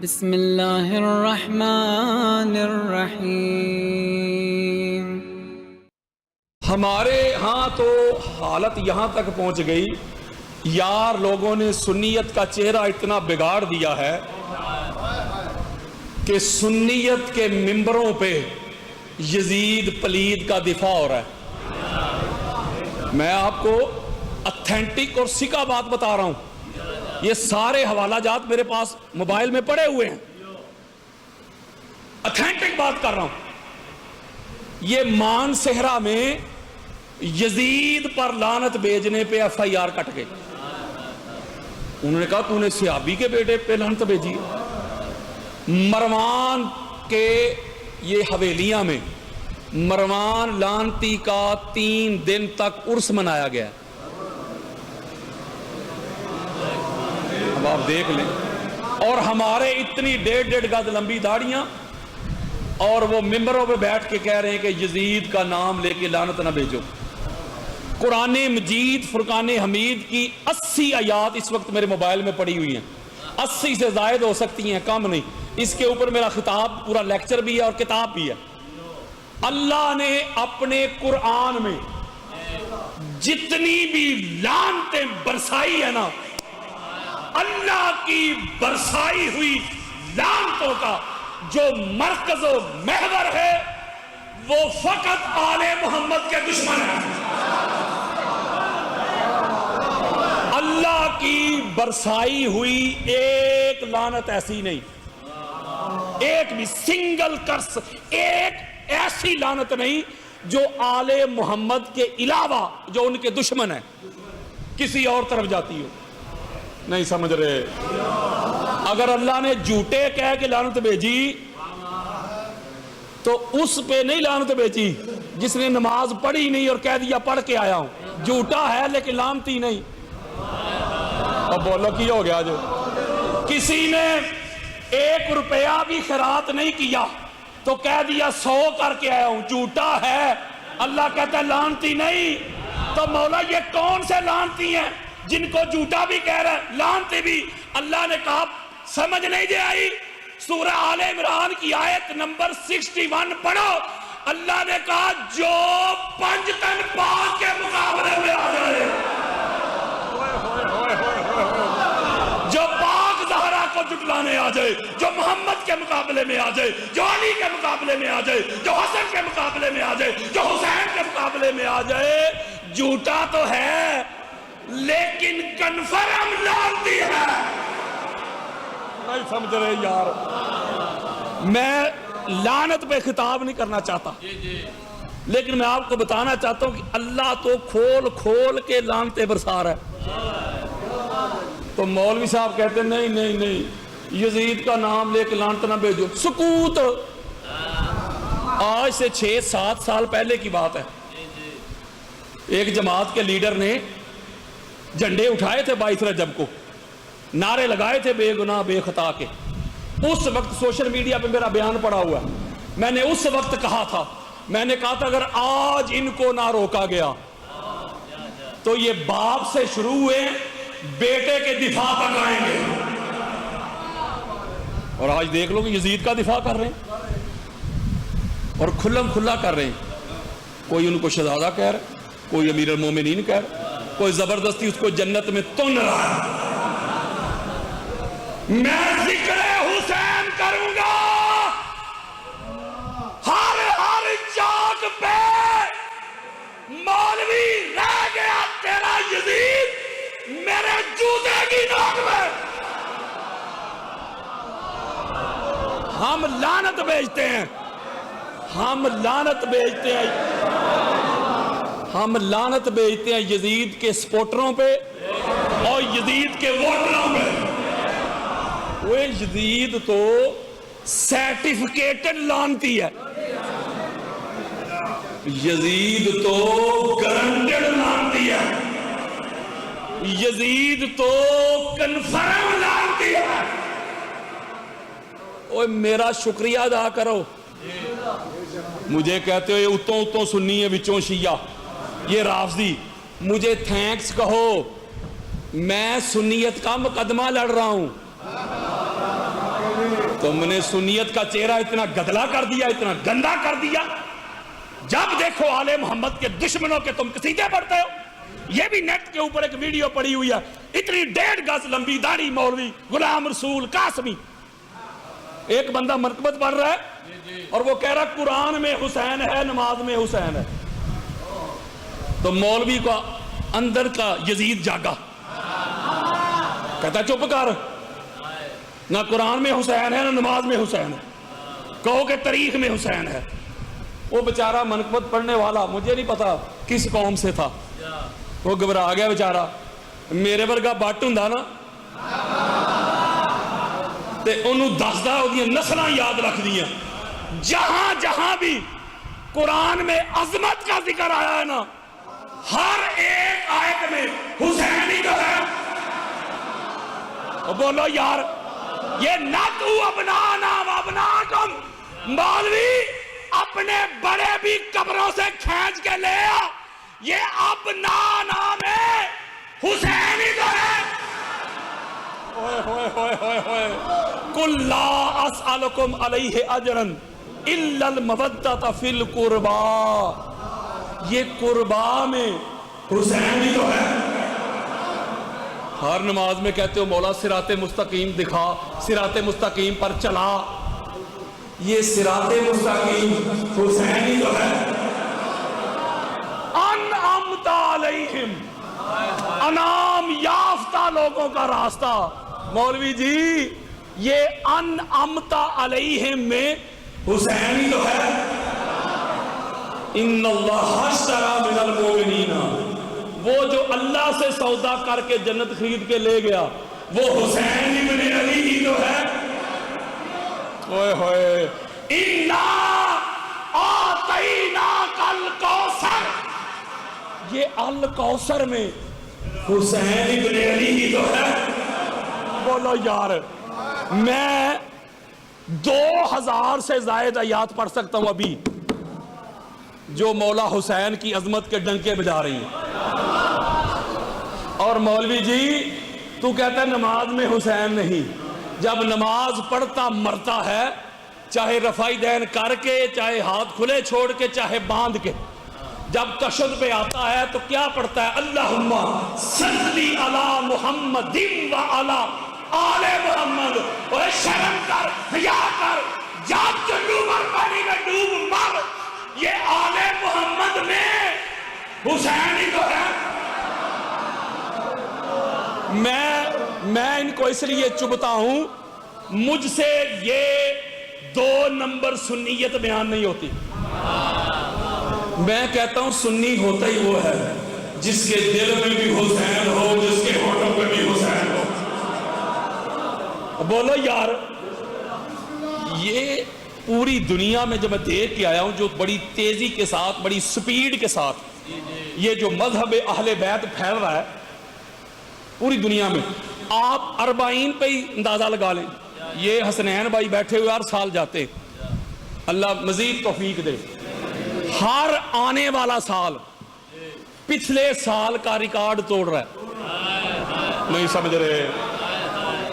بسم اللہ الرحمن الرحیم۔ ہمارے ہاں تو حالت یہاں تک پہنچ گئی، یار لوگوں نے سنیت کا چہرہ اتنا بگاڑ دیا ہے کہ سنیت کے ممبروں پہ یزید پلید کا دفاع ہو رہا ہے۔ میں آپ کو اتھینٹک اور سکا بات بتا رہا ہوں، یہ سارے حوالہ جات میرے پاس موبائل میں پڑے ہوئے ہیں، اتھینٹک بات کر رہا ہوں۔ یہ مان صحرا میں یزید پر لعنت بھیجنے پہ ایف آئی آر کٹ گئی۔ انہوں نے کہا تو نے صحابی کے بیٹے پہ لعنت بھیجی۔ مروان کے یہ حویلیاں میں مروان لعنتی کا 3 دن تک عرس منایا گیا۔ اب آپ دیکھ لیں، اور ہمارے اتنی 1.5 گز لمبی داڑیاں، اور وہ ممبروں پہ بیٹھ کے کہہ رہے ہیں کہ یزید کا نام لے کے لعنت نہ بھیجو۔ قرآن مجید فرقان حمید کی 80 آیات اس وقت میرے موبائل میں پڑی ہوئی ہیں، 80 سے زائد ہو سکتی ہیں، کم نہیں۔ اس کے اوپر میرا خطاب پورا لیکچر بھی ہے اور کتاب بھی ہے۔ اللہ نے اپنے قرآن میں جتنی بھی لعنتیں برسائی ہے نا، اللہ کی برسائی ہوئی لعنتوں کا جو مرکز و محور ہے وہ فقط آل محمد کے دشمن ہیں۔ اللہ کی برسائی ہوئی ایک لعنت ایسی نہیں، ایک بھی سنگل کرس، ایک ایسی لعنت نہیں جو آل محمد کے علاوہ جو ان کے دشمن ہیں کسی اور طرف جاتی ہو۔ نہیں سمجھ رہے؟ اگر اللہ نے جھوٹے کہہ کے لعنت بھیجی تو اس پہ نہیں لعنت بھیجی جس نے نماز پڑھی نہیں اور کہہ دیا پڑھ کے آیا ہوں، جھوٹا ہے لیکن لعنتی نہیں۔ اب بولو کی ہو گیا؟ جو کسی نے 1 روپیہ بھی خیرات نہیں کیا تو کہہ دیا 100 کر کے آیا ہوں، جھوٹا ہے، اللہ کہتا ہے لعنتی نہیں۔ تو مولا یہ کون سے لعنتی ہیں جن کو جھوٹا بھی کہہ رہا ہے لعنتی بھی؟ اللہ نے کہا سمجھ نہیں دے آئی؟ سورہ آل عمران کی آیت نمبر 61 پڑھو۔ اللہ نے کہا جو 5 تن پاک کے مقابلے میں آ جائے، جو پاک زہرا کو جھٹلانے آ جائے، جو محمد کے مقابلے میں آ جائے، جو علی کے مقابلے میں آ جائے، جو حسن کے مقابلے میں آ جائے، جو حسین کے مقابلے میں آ جائے، جھوٹا تو ہے لیکن کنفرم لعنتی ہے۔ نہیں سمجھ رہے یار؟ میں لعنت پہ خطاب نہیں کرنا چاہتا، لیکن میں آپ کو بتانا چاہتا ہوں کہ اللہ تو کھول کھول کے لعنتیں برسا رہا ہے۔ تو مولوی صاحب کہتے ہیں نہیں نہیں نہیں، یزید کا نام لے کے لعنت نہ بھیجو۔ سکوت! آج سے 6-7 سال پہلے کی بات ہے، ایک جماعت کے لیڈر نے جھنڈے اٹھائے تھے 22 رجب کو، نعرے لگائے تھے بے گناہ بے خطا کے۔ اس وقت سوشل میڈیا پہ میرا بیان پڑا ہوا ہے، میں نے اس وقت کہا تھا، میں نے کہا تھا اگر آج ان کو نہ روکا گیا تو یہ باپ سے شروع ہوئے بیٹے کے دفاع تک آئیں گے۔ اور آج دیکھ لو کہ یزید کا دفاع کر رہے ہیں اور کھلم کھلا کر رہے ہیں۔ کوئی ان کو شہزادہ کہہ رہا ہے، کوئی امیر المومنین کہہ رہا ہے، کوئی زبردستی اس کو جنت میں تن رہا ہے۔ میں ذکر حسین کروں گا ہر چوک پہ، مولوی رہ گیا تیرا یزید میرے جوتے کی نوک میں۔ ہم لعنت بھیجتے ہیں، ہم لعنت بھیجتے ہیں، ہم لعنت بھیجتے ہیں یزید کے سپورٹروں پہ اور یزید کے ووٹروں پہ۔ وہ یزید تو سرٹیفکیٹڈ لعنتی ہے، یزید تو گارنٹیڈ لعنتی ہے، یزید تو کنفرم لعنتی ہے۔ اوہ میرا شکریہ ادا کرو۔ مجھے کہتے ہو یہ اتوں سنی ہے وچوں شیعہ، یہ رافضی، مجھے تھینکس کہو، میں سنیت کا مقدمہ لڑ رہا ہوں۔ تم نے سنیت کا چہرہ اتنا گدلا کر دیا، اتنا گندا کر دیا، جب دیکھو آل محمد کے دشمنوں کے تم قصیدے پڑھتے ہو۔ یہ بھی نیٹ کے اوپر ایک ویڈیو پڑی ہوئی ہے، اتنی 1.5 گز لمبی داڑھی مولوی غلام رسول قاسمی، ایک بندہ منقبت پڑھ رہا ہے اور وہ کہہ رہا قرآن میں حسین ہے، نماز میں حسین ہے۔ تو مولوی کا اندر کا یزید جاگا، کہتا چپ کر، نہ قرآن میں حسین ہے نہ نماز میں حسین ہے، کہو کہ تاریخ میں حسین ہے۔ وہ بیچارہ منقبت پڑھنے والا مجھے نہیں پتا کس قوم سے تھا، وہ گھبرا گیا بیچارہ۔ میرے ورگا بٹ ہوندا نا تے انہوں دسدا اودیاں نسلاں یاد رکھ دیاں، جہاں جہاں بھی قرآن میں عظمت کا ذکر آیا ہے نا، ہر ایک آیت میں حسین ہی تو ہے۔ بولو یار، یہ نَدْعُ أَبْنَاءَنَا وَأَبْنَاءَكُمْ، مولوی اپنے بڑے بھی قبروں سے کھینچ کے لے آ، یہ ابنا نام ہے، حسین ہی تو ہے۔ قُلْ لَا أَسْأَلُكُمْ عَلَيْهِ أَجْرًا إِلَّا الْمَوَدَّةَ فِي الْقُرْبَى، یہ قربا میں حسین ہی تو ہے۔ ہر نماز میں کہتے ہو مولا صراط مستقیم دکھا، صراط مستقیم پر چلا، یہ صراط مستقیم حسین ہی تو ہے۔ انعمت علیہم، انعام یافتہ لوگوں کا راستہ۔ مولوی جی یہ انعمت علیہم میں حسین ہی تو ہے۔ ان اللہ اشتری من المؤمنین، وہ جو اللہ سے سودا کر کے جنت خرید کے لے گیا وہ حسین ابن علی ہی تو ہے۔ اوئے ہوئے، اِنَّا آتَيْنَاكَ الْكَوْثَرَ، یہ الکوثر میں حسین ابن علی ہی تو ہے۔ بولو یار، میں 2000 سے زائد آیات پڑھ سکتا ہوں ابھی جو مولا حسین کی عظمت کے ڈنکے بجا رہی ہیں، اور مولوی جی تو کہتا ہے نماز میں حسین نہیں۔ جب نماز پڑھتا مرتا ہے، چاہے رفع دین کر کے، چاہے ہاتھ کھلے چھوڑ کے، چاہے باندھ کے، جب تشہد پہ آتا ہے تو کیا پڑھتا ہے؟ اللہم صلی علی محمد و علی آل محمد۔ اور شرم کر، حیا کر، جب چنڈو مر پانی میں ڈوب مر، یہ آل محمد میں حسین ہی تو ہے۔ میں ان کو اس لیے چبھتا ہوں، مجھ سے یہ 2 نمبر سنیت بیان نہیں ہوتی۔ میں کہتا ہوں سنی ہوتا ہی وہ ہے جس کے دل میں بھی حسین ہو، جس کے ہونٹوں پہ بھی حسین ہو۔ بولو یار، یہ پوری دنیا میں جب میں دیکھ کے آیا ہوں جو بڑی تیزی کے ساتھ، بڑی سپیڈ کے ساتھ یہ جو مذہب اہل بیت پھیل رہا ہے پوری دنیا میں، آپ 40 پہ ہی اندازہ لگا لیں۔ یہ حسنین بھائی بیٹھے ہوئے ہر سال جاتے، اللہ مزید توفیق دے۔ ہر آنے والا سال پچھلے سال کا ریکارڈ توڑ رہا ہے، نہیں سمجھ رہے؟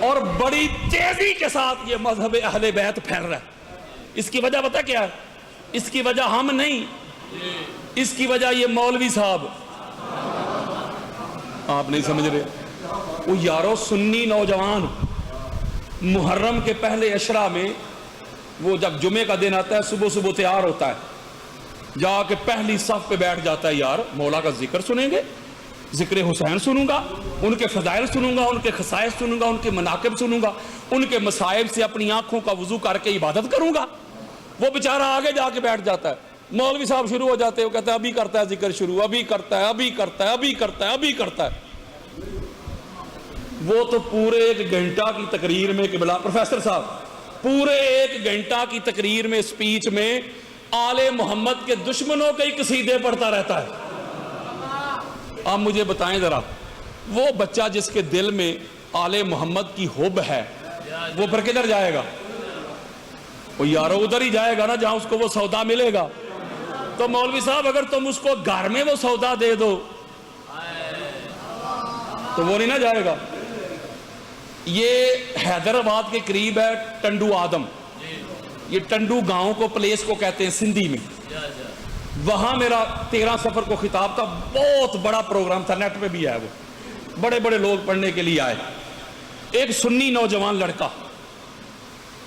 اور بڑی تیزی کے ساتھ یہ مذہب اہل بیت پھیل رہا ہے۔ اس کی وجہ پتہ کیا ہے؟ اس کی وجہ ہم نہیں، اس کی وجہ یہ مولوی صاحب۔ آپ نہیں سمجھ رہے؟ وہ یارو سنی نوجوان محرم کے پہلے عشرہ میں، وہ جب جمعے کا دن آتا ہے صبح صبح تیار ہوتا ہے، جا کے پہلی صف پہ بیٹھ جاتا ہے، یار مولا کا ذکر سنیں گے، ذکر حسین سنوں گا، ان کے فضائل سنوں گا، ان کے خصائص سنوں گا، ان کے مناقب سنوں گا، ان کے مصائب سے اپنی آنکھوں کا وضو کر کے عبادت کروں گا۔ وہ بیچارہ آگے جا کے بیٹھ جاتا ہے، مولوی صاحب شروع ہو جاتے ہیں، وہ کہتا ہے ابھی کرتا ہے ذکر شروع، ابھی کرتا ہے، ابھی کرتا ہے، ابھی کرتا ہے، ابھی کرتا ہے۔ وہ تو پورے 1 گھنٹہ کی تقریر میں، قبلہ پروفیسر صاحب، پورے 1 گھنٹہ کی تقریر میں، سپیچ میں آل محمد کے دشمنوں کے ہی قصیدے پڑھتا رہتا ہے۔ آپ مجھے بتائیں ذرا، وہ بچہ جس کے دل میں آل محمد کی حب ہے وہ پھر کدھر جائے گا؟ وہ یارو ادھر ہی جائے گا نا جہاں اس کو وہ سودا ملے گا۔ تو مولوی صاحب اگر تم اس کو گھر میں وہ سودا دے دو تو وہ نہیں نہ جائے گا۔ یہ حیدرآباد کے قریب ہے ٹنڈو آدم، یہ ٹنڈو گاؤں کو پلیس کو کہتے ہیں سندھی میں. وہاں میرا 13 سفر کو خطاب تھا، بہت بڑا پروگرام تھا، نیٹ پہ بھی آیا، وہ بڑے بڑے لوگ پڑھنے کے لیے آئے. ایک سنی نوجوان لڑکا،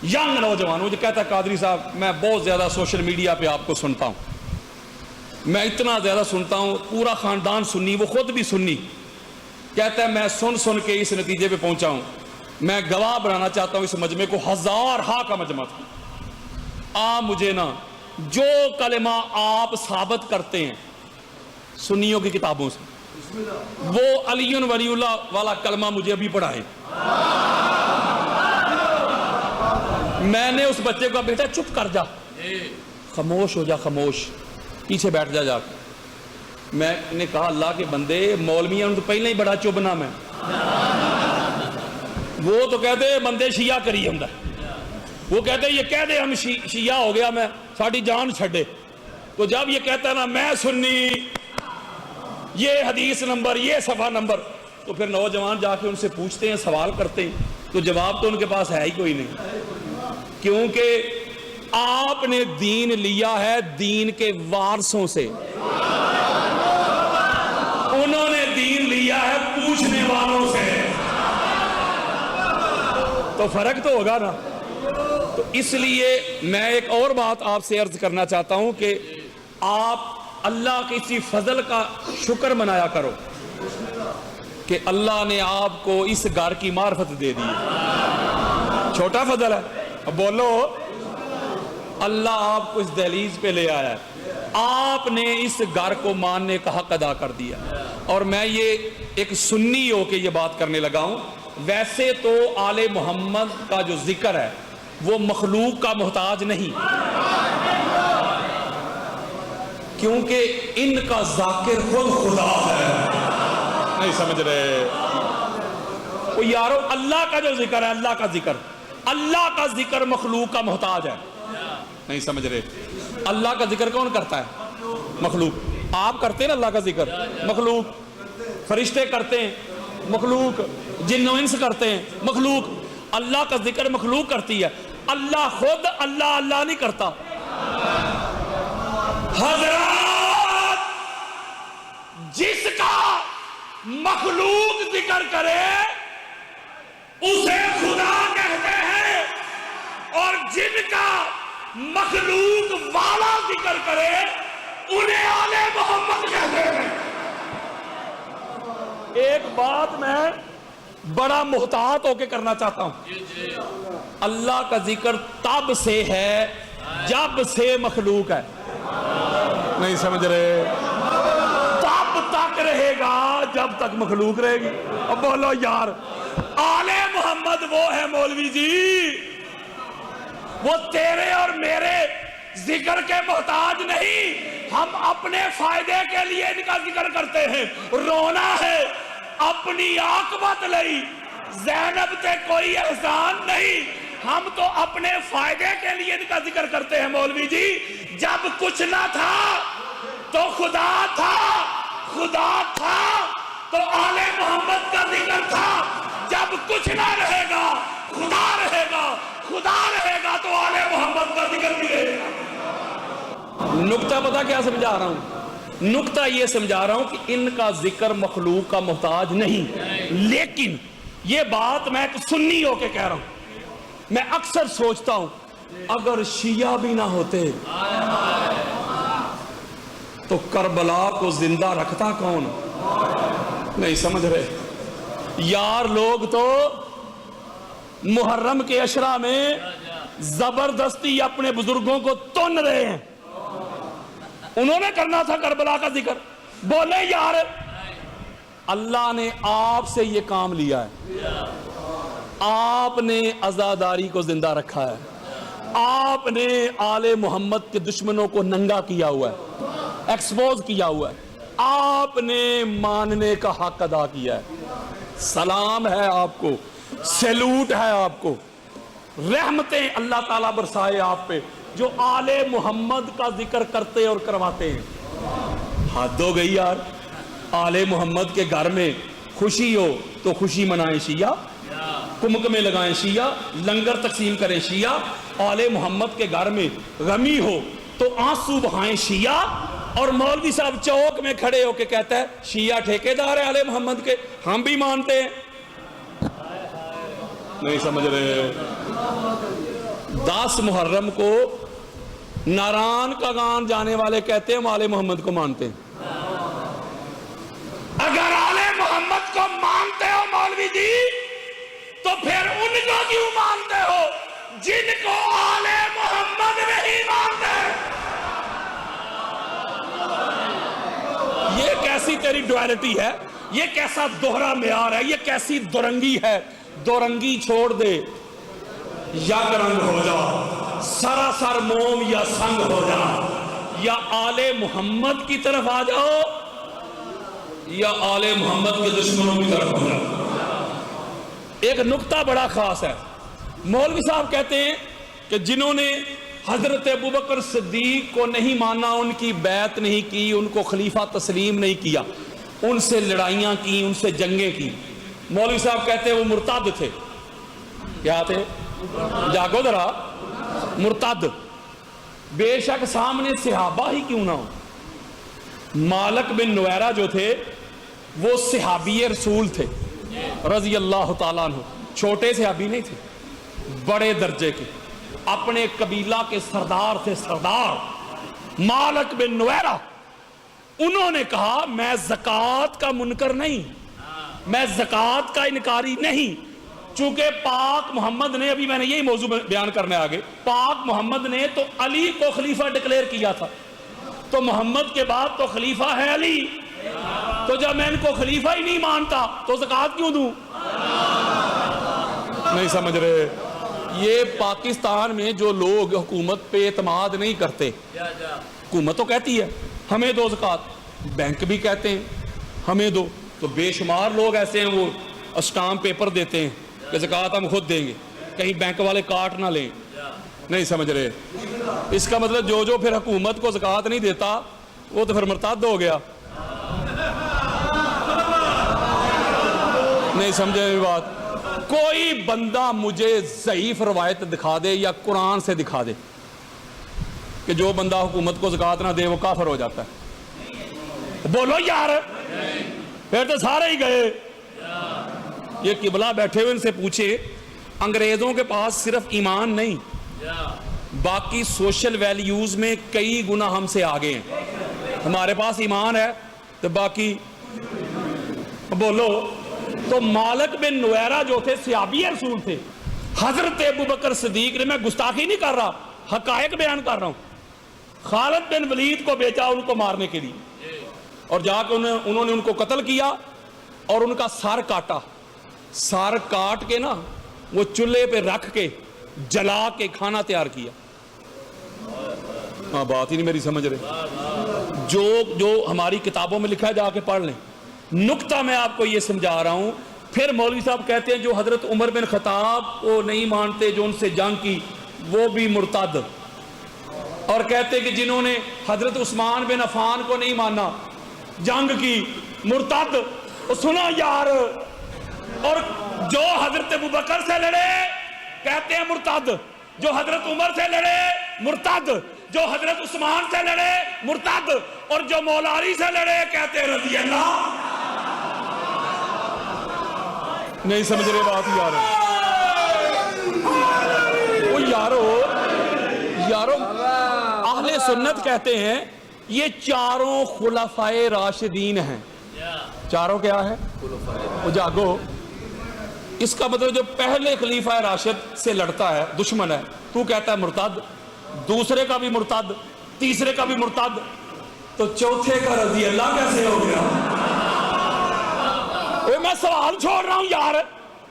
ینگ نوجوان، مجھے کہتا ہے قادری صاحب میں بہت زیادہ سوشل میڈیا پہ آپ کو سنتا ہوں، میں اتنا زیادہ سنتا ہوں، پورا خاندان سنی، وہ خود بھی سنی. کہتا ہے میں سن کے اس نتیجے پہ پہنچا ہوں، میں گواہ بنانا چاہتا ہوں اس مجمع کو، 1000 کا مجمع تھا. آپ مجھے نا جو کلمہ آپ ثابت کرتے ہیں سنیوں کی کتابوں سے، وہ علی ولی اللہ والا کلمہ مجھے ابھی پڑھائیں. میں نے اس بچے کو، بیٹا چپ کر جا، خاموش ہو جا، خاموش، پیچھے بیٹھ جا کے. میں نے کہا اللہ کے بندے، مولویوں نے تو پہلے ہی بڑا چبنا میں، وہ تو کہتے بندے شیعہ کری ہوں، وہ کہتے یہ کہہ دے ہم شیعہ ہو گیا میں ساڑھی جان چھڑے. تو جب یہ کہتا ہے نا میں سنی، یہ حدیث نمبر، یہ صفحہ نمبر، تو پھر نوجوان جا کے ان سے پوچھتے ہیں، سوال کرتے ہیں، تو جواب تو ان کے پاس ہے ہی کوئی نہیں، کیونکہ آپ نے دین لیا ہے دین کے وارثوں سے، انہوں نے دین لیا ہے پوچھنے والوں سے، تو فرق تو ہوگا نا. تو اس لیے میں ایک اور بات آپ سے عرض کرنا چاہتا ہوں کہ آپ اللہ کے اسی فضل کا شکر منایا کرو کہ اللہ نے آپ کو اس گھر کی معرفت دے دی. چھوٹا فضل ہے، اب بولو، اللہ آپ کو اس دہلیز پہ لے آیا ہے، آپ نے اس گھر کو ماننے کا حق ادا کر دیا. اور میں یہ ایک سنی ہو کے یہ بات کرنے لگا ہوں. ویسے تو آل محمد کا جو ذکر ہے وہ مخلوق کا محتاج نہیں، کیونکہ ان کا ذاکر خود خدا ہے. نہیں سمجھ رہے وہ یارو، اللہ کا جو ذکر ہے، اللہ کا ذکر، اللہ کا ذکر مخلوق کا محتاج ہے. نہیں سمجھ رہے، اللہ کا ذکر کون کرتا ہے؟ مخلوق. آپ کرتے ہیں نا اللہ کا ذکر، مخلوق. فرشتے کرتے ہیں، مخلوق. جن و انس کرتے ہیں، مخلوق. اللہ کا ذکر مخلوق کرتی ہے، اللہ خود اللہ اللہ نہیں کرتا. حضرات، جس کا مخلوق ذکر کرے اسے خدا کہتے ہیں، اور جن کا مخلوق والا ذکر کرے انہیں آل محمد کہتے ہیں. ایک بات میں بڑا محتاط ہو کے کرنا چاہتا ہوں، اللہ کا ذکر تب سے ہے جب سے مخلوق ہے. نہیں سمجھ رہے، تب تک رہے گا جب تک مخلوق رہے گی. اب بولو یار، آل محمد وہ ہے مولوی جی، وہ تیرے اور میرے ذکر کے محتاج نہیں. ہم اپنے فائدے کے لیے ان کا ذکر کرتے ہیں. رونا ہے اپنی عاقبت لئی، زینب تے کوئی احسان نہیں. ہم تو اپنے فائدے کے لیے ان کا ذکر کرتے ہیں مولوی جی. جب کچھ نہ تھا تو خدا تھا، خدا تھا تو آل محمد کا ذکر تھا. جب کچھ نہ رہے گا خدا رہے گا، خدا رہے گا تو آل محمد کا ذکر بھی رہے گا. نقطہ پتہ کیا سمجھا رہا ہوں؟ نقطہ یہ سمجھا رہا ہوں کہ ان کا ذکر مخلوق کا محتاج نہیں. لیکن یہ بات میں ایک سنی ہو کے کہہ رہا ہوں، میں اکثر سوچتا ہوں اگر شیعہ بھی نہ ہوتے تو کربلا کو زندہ رکھتا کون؟ نہیں سمجھ رہے یار. لوگ تو محرم کے عشرہ میں زبردستی اپنے بزرگوں کو تن رہے ہیں. انہوں نے کرنا تھا کربلا کا ذکر. بولے یار، اللہ نے آپ سے یہ کام لیا ہے، آپ نے عزاداری کو زندہ رکھا ہے، آپ نے آل محمد کے دشمنوں کو ننگا کیا ہوا ہے، ایکسپوز کیا ہوا ہے، آپ نے ماننے کا حق ادا کیا ہے. سلام ہے آپ کو، سیلوٹ ہے آپ کو. رحمتیں اللہ تعالیٰ برسائے آپ پہ جو آل محمد کا ذکر کرتے اور کرواتے ہیں. حد ہو گئی یار. آل محمد کے گھر میں خوشی ہو تو خوشی منائیں شیعہ، کمکمے لگائیں شیعہ، لنگر تقسیم کریں شیعہ، آل محمد کے گھر میں غمی ہو تو آنسو بہائیں شیعہ، اور مولوی صاحب چوک میں کھڑے ہو کے کہتا ہے شیعہ ٹھیکیدار ہے آل محمد کے، ہم بھی مانتے ہیں۔ نہیں سمجھ رہے؟ 10 محرم کو ناران کا گان جانے والے کہتے ہیں ہم آل محمد کو مانتے ہیں۔ اگر آل محمد کو مانتے ہو مولوی جی تو پھر ان کو کیوں مانتے ہو جن کو آل محمد نہیں مانتے؟ یہ کیسی تیری ڈویلٹی ہے، یہ کیسا دوہرا معیار ہے، یہ کیسی دورنگی ہے؟ دورنگی چھوڑ دے، یا رنگ ہو جا، سراسر موم یا سنگ ہو جا، یا آل محمد کی طرف آ جاؤ یا آل محمد کے دشمنوں کی طرف ہو جاؤ۔ ایک نکتہ بڑا خاص ہے، مولوی صاحب کہتے ہیں کہ جنہوں نے حضرت ابوبکر صدیق کو نہیں مانا، ان کی بیعت نہیں کی، ان کو خلیفہ تسلیم نہیں کیا، ان سے لڑائیاں کی، ان سے جنگیں کی، مولوی صاحب کہتے ہیں وہ مرتد تھے۔ کیا تھے؟ جاگو ذرا، مرتد۔ بے شک سامنے صحابہ ہی کیوں نہ ہو، مالک بن نویرہ جو تھے وہ صحابی رسول تھے رضی اللہ تعالیٰ عنہ، چھوٹے صحابی نہیں تھے، بڑے درجے کے، اپنے قبیلہ کے سردار تھے، سردار مالک بن نویرہ۔ انہوں نے کہا میں زکوٰۃ کا منکر نہیں، میں زکوٰۃ کا انکاری نہیں، چونکہ پاک محمد نے، ابھی میں نے یہی موضوع بیان کرنے آگے، پاک محمد نے تو علی کو خلیفہ ڈکلیئر کیا تھا، تو محمد کے بعد تو خلیفہ ہے علی، تو جب میں ان کو خلیفہ ہی نہیں مانتا تو زکوٰۃ کیوں دوں؟ نہیں سمجھ رہے؟ یہ پاکستان میں جو لوگ حکومت پہ اعتماد نہیں کرتے، حکومت تو کہتی ہے ہمیں دو زکوٰۃ، بینک بھی کہتے ہیں ہمیں دو، تو بے شمار لوگ ایسے ہیں وہ اسٹامپ پیپر دیتے ہیں کہ زکوٰۃ ہم خود دیں گے، کہیں بینک والے کاٹ نہ لیں۔ نہیں سمجھ رہے؟ اس کا مطلب جو پھر حکومت کو زکوٰۃ نہیں دیتا وہ تو پھر مرتد ہو گیا۔ نہیں سمجھے یہ بات؟ کوئی بندہ مجھے ضعیف روایت دکھا دے یا قرآن سے دکھا دے کہ جو بندہ حکومت کو زکوٰۃ نہ دے وہ کافر ہو جاتا ہے؟ بولو یار، پھر تو سارے ہی گئے۔ یہ قبلہ بیٹھے ہوئے ان سے پوچھے، انگریزوں کے پاس صرف ایمان نہیں، باقی سوشل ویلیوز میں کئی گنا ہم سے آگے ہیں۔ ہمارے پاس ایمان ہے تو باقی بولو۔ تو مالک بن نویرہ جو تھے صحابی رسول تھے، حضرت ابوبکر صدیق نے، میں گستاخی نہیں کر رہا، حقائق بیان کر رہا ہوں، خالد بن ولید کو بھیجا ان کو مارنے کے لیے، اور جا کے انہوں نے ان کو قتل کیا اور ان کا سر کاٹا، سر کاٹ کے نا وہ چولہے پہ رکھ کے جلا کے کھانا تیار کیا۔ ہاں بات ہی نہیں میری سمجھ رہے؟ جو ہماری کتابوں میں لکھا ہے جا کے پڑھ لیں۔ نکتہ میں آپ کو یہ سمجھا رہا ہوں۔ پھر مولوی صاحب کہتے ہیں جو حضرت عمر بن خطاب کو نہیں مانتے، جو ان سے جنگ کی، وہ بھی مرتد، اور کہتے ہیں کہ جنہوں نے حضرت عثمان بن عفان کو نہیں مانا، جنگ کی، مرتد۔ سنو یار، اور جو حضرت ابوبکر سے لڑے کہتے ہیں مرتد، جو حضرت عمر سے لڑے مرتد، جو حضرت عثمان سے لڑے مرتد، اور جو مولا علی سے لڑے کہتے ہیں رضی اللہ۔ نہیں سمجھ رہے بات یار؟ وہ یارو اہل سنت کہتے ہیں یہ چاروں خلفائے راشدین ہیں۔ چاروں کیا ہے؟ وہ جاگو، اس کا مطلب جو پہلے خلیفہ راشد سے لڑتا ہے، دشمن ہے، تو کہتا ہے مرتد، دوسرے کا بھی مرتد، تیسرے کا بھی مرتد، تو چوتھے کا رضی اللہ کیسے ہو گیا؟ میں سوال چھوڑ رہا ہوں یار،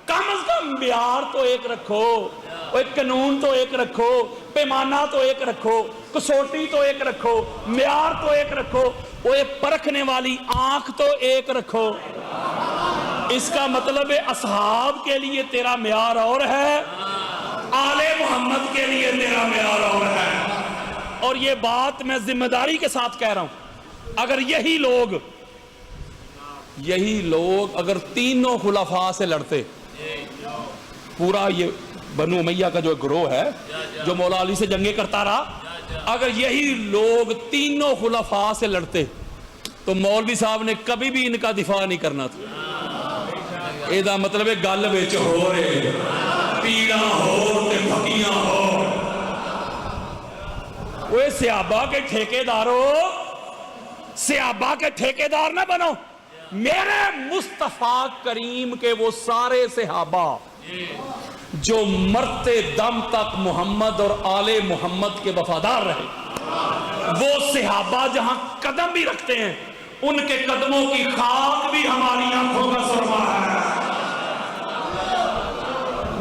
کم از کم معیار تو ایک رکھو، ایک قانون تو ایک رکھو، پیمانہ تو ایک رکھو، کسوٹی تو ایک رکھو، معیار تو ایک رکھو، وہ ایک پرکھنے والی آنکھ تو ایک رکھو۔ اس کا مطلب ہے اصحاب کے لیے تیرا معیار اور ہے، آل محمد کے لیے تیرا معیار اور ہے۔ اور یہ بات میں ذمہ داری کے ساتھ کہہ رہا ہوں، اگر یہی لوگ اگر تینوں خلفاء سے لڑتے، پورا یہ بنو امیہ کا جو گروہ ہے جو مولا علی سے جنگیں کرتا رہا، اگر یہی لوگ تینوں خلفاء سے لڑتے تو مولوی صاحب نے کبھی بھی ان کا دفاع نہیں کرنا تھا۔ یہ مطلب ہے گل وچ ہو رہے پیڑا ہو تے پھکیاں ہو۔ وہ صحابہ کے ٹھیکیداروں، صحابہ کے ٹھیکیدار نہ بنو، میرے مصطفیٰ کریم کے وہ سارے صحابہ جو مرتے دم تک محمد اور آل محمد کے وفادار رہے، وہ صحابہ جہاں قدم بھی رکھتے ہیں ان کے قدموں کی خاک بھی ہماری آنکھوں کا سرما ہے۔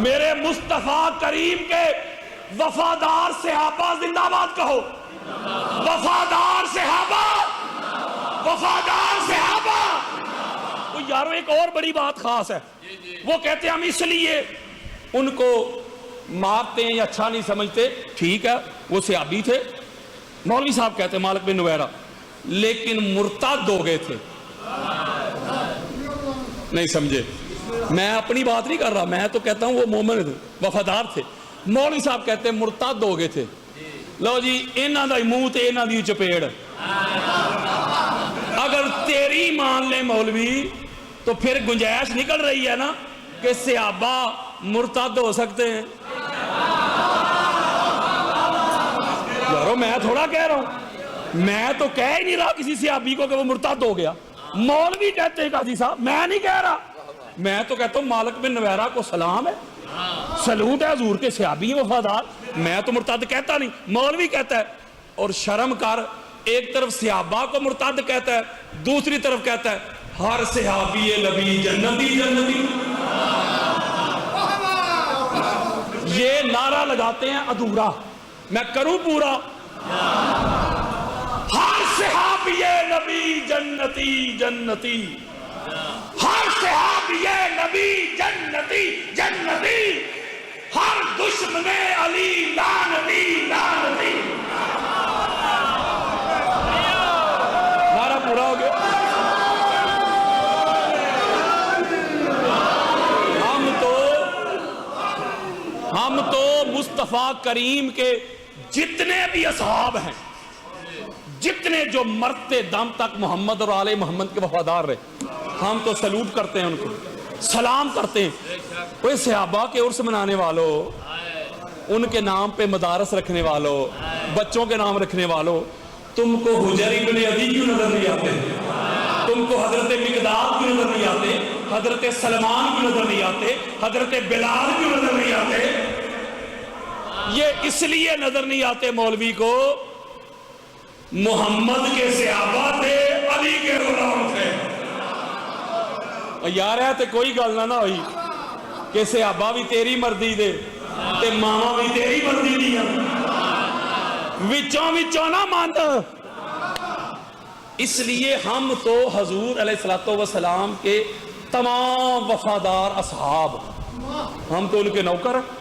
میرے مصطفیٰ کریم کے وفادار صحابہ زندہ باد کہو، وفادار صحابہ، وفادار صحابہ۔ تو یارو ایک اور بڑی بات خاص ہے، وہ کہتے ہیں ہم اس لیے ان کو مارتے ہیں یا اچھا نہیں سمجھتے، ٹھیک ہے وہ صحابی تھے، مولوی صاحب کہتے ہیں مالک بن نویرہ، لیکن مرتد ہو گئے تھے۔ نہیں سمجھے، میں اپنی بات نہیں کر رہا، میں تو کہتا ہوں وہ مومن تھے، وفادار تھے۔ مولوی صاحب کہتے ہیں مرتد ہو گئے تھے۔ لو جی انہاں دا منہ تے انہاں دی چپیڑ، اگر تیری مان لے مولوی تو پھر گنجائش نکل رہی ہے نا کہ صحابہ مرتد ہو سکتے ہیں۔ یارو میں تھوڑا کہہ رہا ہوں، میں تو کہہ ہی نہیں رہا کسی صحابی کو کہ وہ مرتد ہو گیا، مولوی کہتے ہیں قاضی صاحب، میں نہیں کہہ رہا، میں تو کہتا ہوں مالک بن نویرہ کو سلام ہے، سلوٹ ہے حضور کے صحابی وفادار، میں تو مرتد کہتا نہیں، مولوی کہتا ہے۔ اور شرم کر، ایک طرف صحابہ کو مرتد کہتا ہے، دوسری طرف کہتا ہے ہر صحابی نبی جنتی جنتی۔ یہ نعرہ لگاتے ہیں ادھورا، میں کروں پورا، ہر صحابی نبی جنتی جنتی، ہر صحابی نبی جنتی جنتی، ہر دشمن علی لعنتی لعنتی۔ نعرہ پورا ہو گیا۔ ہم تو مصطفیٰ کریم کے جتنے بھی اصحاب ہیں، جتنے جو مرتے دم تک محمد اور آل محمد کے وفادار رہے، ہم تو سلوٹ کرتے ہیں ان کو، سلام کرتے ہیں۔ وہ صحابہ کے عرس منانے والوں، ان کے نام پہ مدارس رکھنے والوں، بچوں کے نام رکھنے والوں، تم کو حجر ابن عدی کیوں نظر نہیں آتے؟ تم کو حضرت مقداد کیوں نظر نہیں آتے؟ حضرت سلمان کیوں نظر نہیں آتے؟ حضرت بلال کیوں نظر نہیں آتے؟ یہ اس لیے نظر نہیں آتے مولوی کو، محمد کے صحابہ تھے، علی کے غلام تھے۔ یار ہے تے کوئی گل نہ ہوئی کہ صحابہ بھی تیری مرضی دے تے ماما بھی تیری مرضی دیا، وچوں نہ مان۔ اس لیے ہم تو حضور علیہ السلام کے تمام وفادار اصحاب، ہم تو ان کے نوکر ہیں۔